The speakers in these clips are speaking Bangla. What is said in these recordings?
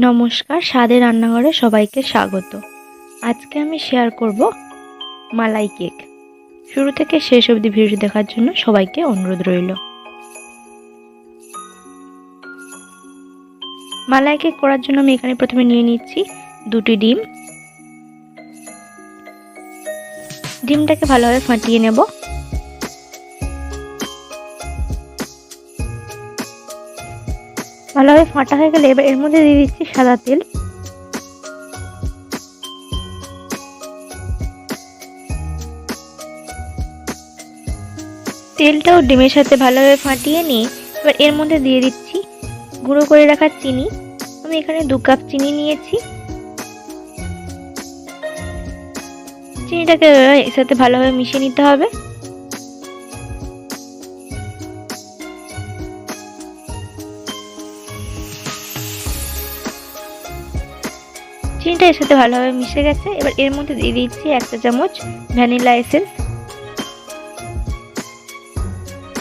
নমস্কার, স্বাদের রান্নাঘরে সবাইকে স্বাগত। আজকে আমি শেয়ার করব মালাই কেক। শুরু থেকে শেষ অবধি ভিডিও দেখার জন্য সবাইকে অনুরোধ রইল। মালাই কেক করার জন্য আমি এখানে প্রথমে নিয়ে নিচ্ছি 2টি ডিম। ডিমটাকে ভালোভাবে ফাটিয়ে নেব। ভালোভাবে ফাটা হয়ে গেলে এবার এর মধ্যে দিয়ে দিচ্ছি সাদা তেল। তেলটাও ডিমের সাথে ভালোভাবে ফাটিয়ে নিয়ে এবার এর মধ্যে দিয়ে দিচ্ছি গুঁড়ো করে রাখা চিনি। আমি এখানে 2 কাপ চিনি নিয়েছি। চিনিটাকে এর সাথে ভালোভাবে মিশিয়ে নিতে হবে। চিনিটা এর সাথে ভালোভাবে মিশে গেছে। এবার এর মধ্যে দিয়ে দিচ্ছি 1 চা চামচ ভ্যানিলা এসেন্স।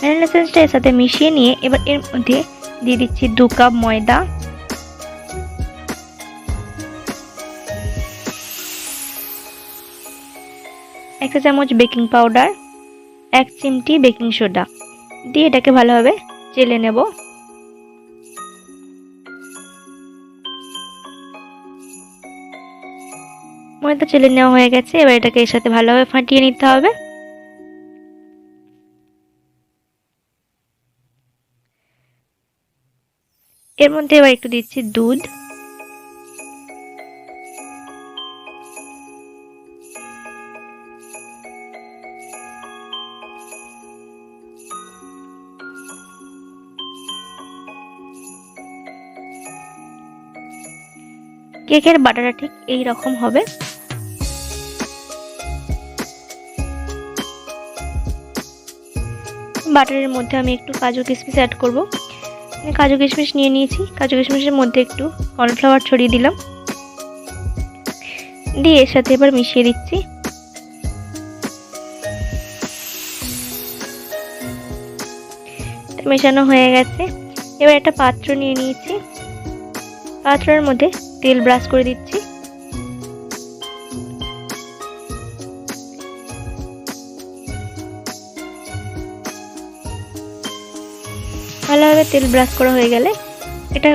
ভ্যানিলা এসেন্সটা এর সাথে মিশিয়ে নিয়ে এবার এর মধ্যে দিয়ে দিচ্ছি 2 কাপ ময়দা। এক চা চামচ বেকিং পাউডার, 1 চিমটি বেকিং সোডা দিয়ে এটাকে ভালোভাবে চেলে নেব। ময়দা চেলে নেওয়া হয়ে গেছে। এবার এটাকে এর সাথে ভালোভাবে ফাটিয়ে নিতে হবে। এর মধ্যে এবার একটু দিচ্ছি দুধ। কেকের বাটারটা ঠিক এই রকম হবে। বাটারের মধ্যে আমি একটু কাজু কিশমিশ অ্যাড করব। কাজু কিশমিশ নিয়ে নিয়েছি। কাজু কিশমিশের মধ্যে একটু কর্নফ্লাওয়ার ছড়িয়ে দিলাম, দিয়ে এর সাথে এবার মিশিয়ে দিচ্ছি। মেশানো হয়ে গেছে। এবার একটা পাত্র নিয়ে নিয়েছি। পাত্রের মধ্যে তেল ব্রাশ করে দিচ্ছি। ভালোভাবে তেল ব্রাশ করা হয়ে গেলে এটা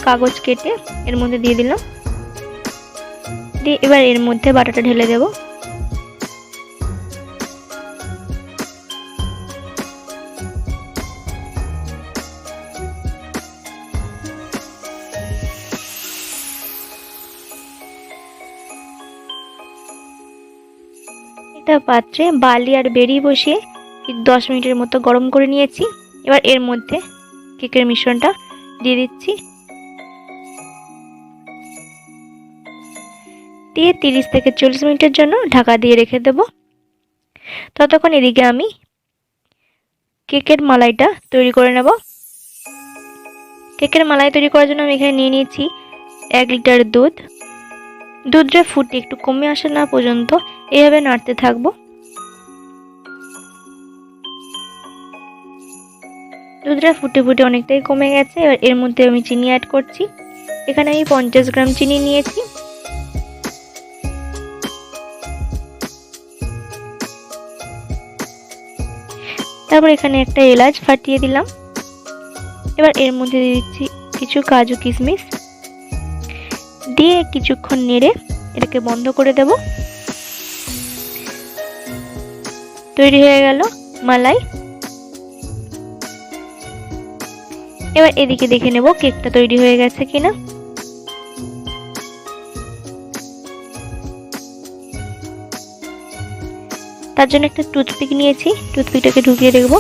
কাগজ কেটে এর মধ্যে দিয়ে দিলাম। দিয়ে এবার এর মধ্যে বাটারটা ঢেলে দেব। একটা পাত্রে বালি আর বেরি বসিয়ে 10 মিনিটের মতো গরম করে নিয়েছি। এবার এর মধ্যে কেকের মিশ্রণটা দিয়ে দিচ্ছি, দিয়ে 30 থেকে 40 মিনিটের জন্য ঢাকা দিয়ে রেখে দেব। ততক্ষণ এদিকে আমি কেকের মালাইটা তৈরি করে নেব। কেকের মালাই তৈরি করার জন্য আমি এখানে নিয়ে নিয়েছি 1 লিটার দুধ। দুধটা ফুটে একটু কমে আসা না পর্যন্ত এভাবে নাড়তে থাকবো। দুধটা ফুটে ফুটে অনেকটাই কমে গেছে। এবার এর মধ্যে আমি চিনি অ্যাড করছি। এখানে আমি 50 গ্রাম চিনি নিয়েছি। তারপর এখানে একটা এলাচ ফাটিয়ে দিলাম। এবার এর মধ্যে দিয়ে দিচ্ছি কিছু কাজু কিশমিশ, দিয়ে কিছুক্ষণ নেড়ে এটাকে বন্ধ করে দেব। তৈরি হয়ে গেল মালাই। এবার এদিকে দেখে নেব কেকটা তৈরি হয়ে গেছে কিনা। তার জন্য একটা টুথপিক নিয়েছি। টুথপিকটাকে ঢুকিয়ে দেখব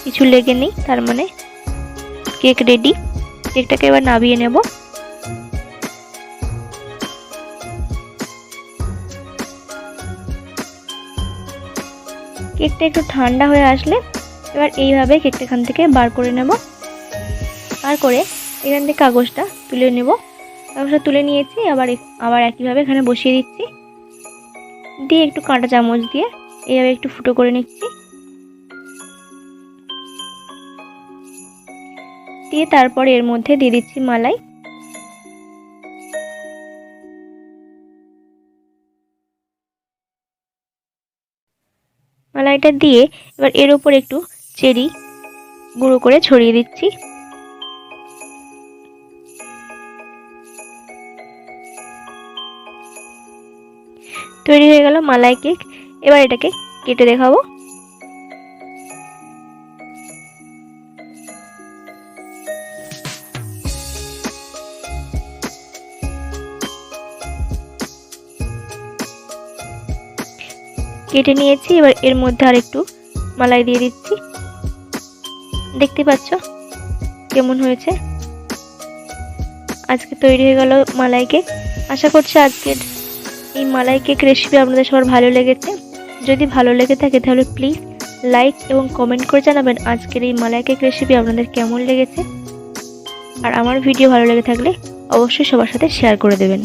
কিছু লেগে নেই, তার মানে কেক রেডি। কেকটাকে এবার নামিয়ে নেব। কেকটা একটু ঠান্ডা হয়ে আসলে এবার এইভাবে কেকটা এখান থেকে বার করে নেব। বার করে এখান থেকে কাগজটা তুলে নেব। কাগজটা তুলে নিয়েছি। আবার একইভাবে এখানে বসিয়ে দিচ্ছি, দিয়ে একটু কাঁটা চামচ দিয়ে এইভাবে একটু ফুটো করে নিচ্ছি। দিয়ে তারপর এর মধ্যে দিয়ে দিচ্ছি মালাই। মালাইটা দিয়ে এবার এর ওপর একটু চেরি গুঁড়ো করে ছড়িয়ে দিচ্ছি। তৈরি হয়ে গেল মালাই কেক। এবার এটাকে কেটে দেখাবো। কেটে নিয়েছি, এবার এর মধ্যে আর একটু মালাই দিয়ে দিচ্ছি। দেখতে পাচ্ছ কেমন হয়েছে। আজকে তৈরি হয়ে গেল মালাই কেক। আশা করছি আজকের এই মালাই কেক রেসিপি আপনাদের সবার ভালো লেগেছে। যদি ভালো লেগে থাকে তাহলে প্লিজ লাইক এবং কমেন্ট করে জানাবেন আজকের এই মালাই কেক রেসিপি আপনাদের কেমন লেগেছে। আর আমার ভিডিও ভালো লেগে থাকলে অবশ্যই সবার সাথে শেয়ার করে দেবেন।